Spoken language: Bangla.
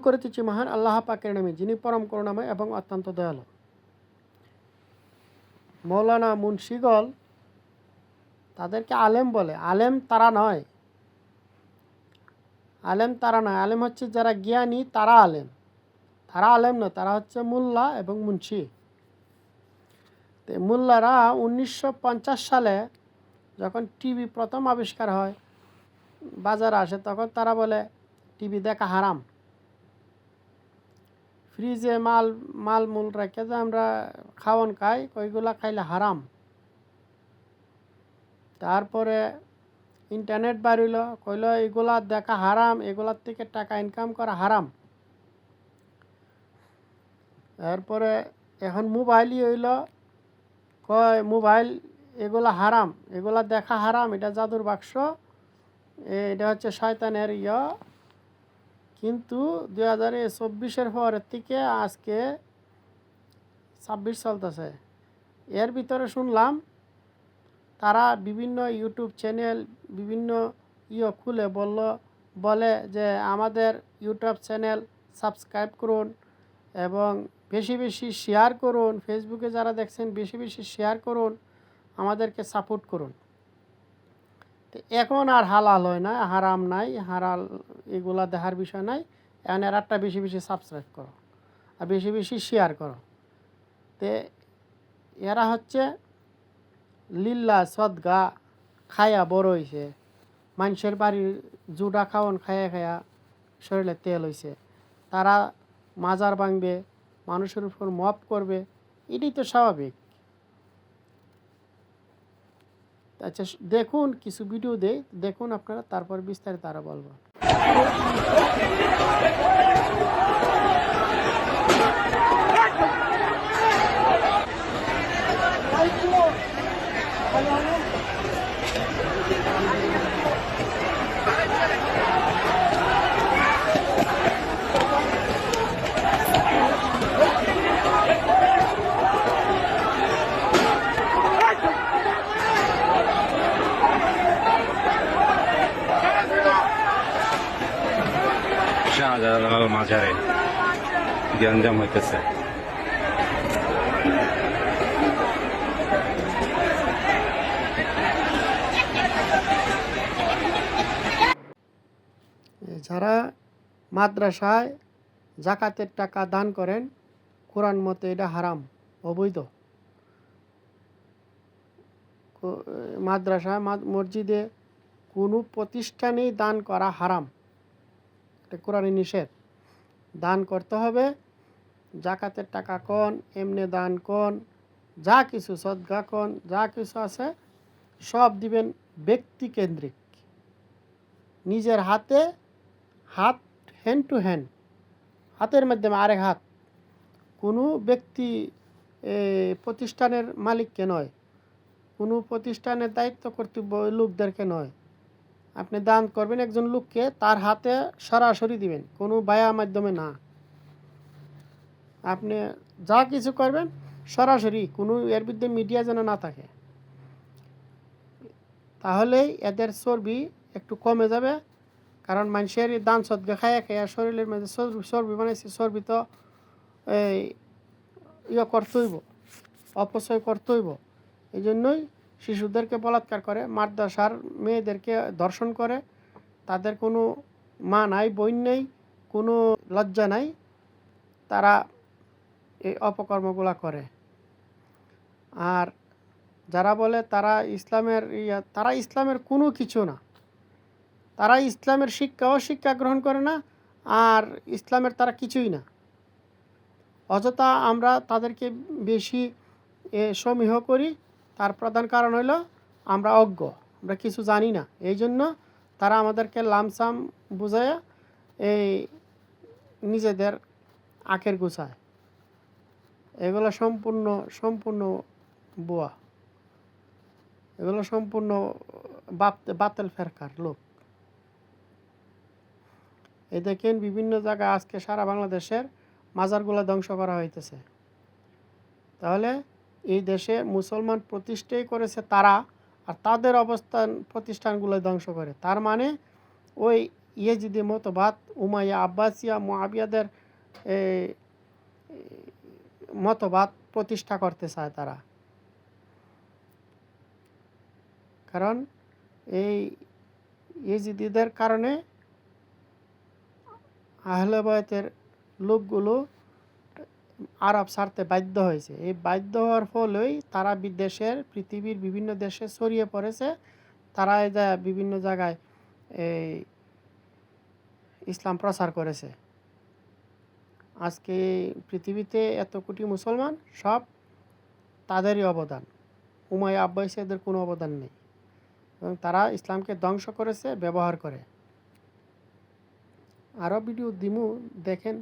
করিতেছি মহান আল্লাহ পাকের নামে, যিনি পরম করুণাময় এবং অত্যন্ত দয়ালু। মৌলানা মুন্সিগল তাদেরকে আলেম বলে। আলেম তারা নয়, আলেম হচ্ছে যারা জ্ঞানী তারা আলেম। তারা আলেম নয়, তারা হচ্ছে মোল্লা এবং মুন্সি। তো মোল্লারা 1950 সালে যখন টিভি প্রথম আবিষ্কার হয়, বাজারে আসে, তখন তারা বলে টিভি দেখা হারাম। ফ্রিজে মাল রেখে যে আমরা খাওয়ান খাই, ওইগুলা খাইলে হারাম। তারপরে ইন্টারনেট বাড়িল, কইল এগুলা দেখা হারাম, এগুলার থেকে টাকা ইনকাম করা হারাম। এরপরে এখন মোবাইলই হইল, কয় মোবাইল এগুলা হারাম, এগুলা দেখা হারাম, এটা জাদুর বাক্স, এটা হচ্ছে শয়তানের কিন্তু 2024 পরের থেকে আজকে 26 চলতেছে, এর ভিতরে শুনলাম তারা বিভিন্ন ইউটিউব চ্যানেল বিভিন্ন খুলে বলে যে আমাদের ইউটিউব চ্যানেল সাবস্ক্রাইব করুন এবং বেশি বেশি শেয়ার করুন, ফেসবুকে যারা দেখছেন বেশি বেশি শেয়ার করুন, আমাদেরকে সাপোর্ট করুন। তো এখন আর হালাল হয় না, হারাম নাই, হালাল এগুলা দেখার বিষয় নাই। এখন এর একটা বেশি বেশি সাবস্ক্রাইব করো আর বেশি বেশি শেয়ার করো। তে এরা হচ্ছে লিল্লা সদগা খায়া বড় হয়েছে, মানুষের বাড়ির জুডা খাওয়ান খায়া শরীরে তেল হয়েছে। তারা মাজার ভাঙবে, মানুষের উপর মপ করবে, এটাই তো স্বাভাবিক। আচ্ছা দেখুন, কিছু ভিডিও দেই, দেখুন আপনারা, তারপর বিস্তারিত আরো বলবো। শাহজালাল মাজারে গ্যাঞ্জাম হইতেছে। যারা মাদ্রাসায় জাকাতের টাকা দান করেন, কোরআন মতে এটা হারাম, অবৈধ। মাদ্রাসায় মসজিদে কোনো প্রতিষ্ঠানেই দান করা হারাম, এটা কোরআনে নিষেধ। দান করতে হবে জাকাতের টাকা কোন, এমনি দান কোন, যা কিছু সদকা কোন, যা কিছু আছে সব দিবেন ব্যক্তিকেন্দ্রিক, নিজের হাত হ্যান্ড টু হ্যান্ড, হাতের মাধ্যমে আরেক হাত, কোনো ব্যক্তি প্রতিষ্ঠানের মালিককে নয়, কোনো প্রতিষ্ঠানের দায়িত্ব কর্তব্য লোকদেরকে নয়। আপনি দান করবেন একজন লোককে, তার হাতে সরাসরি দিবেন, কোনো বায়া মাধ্যমে না। আপনি যা কিছু করবেন সরাসরি, কোনো এর বিরুদ্ধে মিডিয়া যেন না থাকে, তাহলেই এদের চর্বি একটু কমে যাবে। কারণ মানুষের দান সদকা খায়া শরীরের মধ্যে চর্বি বানাইছে, চর্বি তো করতে হইব, অপচয় করতে হইব। এই জন্যই শিশুদেরকে বলাৎকার করে, মাদ্রাসার মেয়েদেরকে ধর্ষণ করে, তাদের কোনো মা নাই, বোন নেই, কোনো লজ্জা নাই, তারা এই অপকর্মগুলা করে। আর যারা বলে তারা ইসলামের তারা ইসলামের কোনো কিছু না, তারা ইসলামের শিক্ষা গ্রহণ করে না, আর ইসলামের তারা কিছুই না। অযথা আমরা তাদেরকে বেশি সমীহ করি, তার প্রধান কারণ হলো আমরা অজ্ঞ, আমরা কিছু জানি না। এই জন্য তারা আমাদেরকে লামসাম বুঝায় এই নিজেদের আখের গুছায়। এগুলো সম্পূর্ণ বুয়া, এগুলো সম্পূর্ণ বাতেল ফেরকার লোক। এই দেখেন বিভিন্ন জায়গায় আজকে সারা বাংলাদেশের মাজারগুলো ধ্বংস করা হইতেছে। তাহলে এই দেশে মুসলমান প্রতিষ্ঠাই করেছে তারা, আর তাদের প্রতিষ্ঠানগুলো ধ্বংস করে। তার মানে ওই ইয়েজিদি মতবাদ, উমাইয়া আব্বাসিয়া মুআবিয়াদের এই মতবাদ প্রতিষ্ঠা করতে চায় তারা। কারণ এই ইয়েজিদিদের কারণে আহলে বায়তের লোকগুলো আরব ছাড়তে বাধ্য হয়েছে। এই বাধ্য হওয়ার ফলেই তারা বিদেশের পৃথিবীর বিভিন্ন দেশে ছড়িয়ে পড়েছে। তারা বিভিন্ন জায়গায় এই ইসলাম প্রচার করেছে। আজকে পৃথিবীতে এত কোটি মুসলমান, সব তাদেরই অবদান। উমাইয়া আব্বাসীদের কোনো অবদান নেই, এবং তারা ইসলামকে ধ্বংস করেছে ব্যবহার করে। আরও ভিডিও দিমু, দেখেন।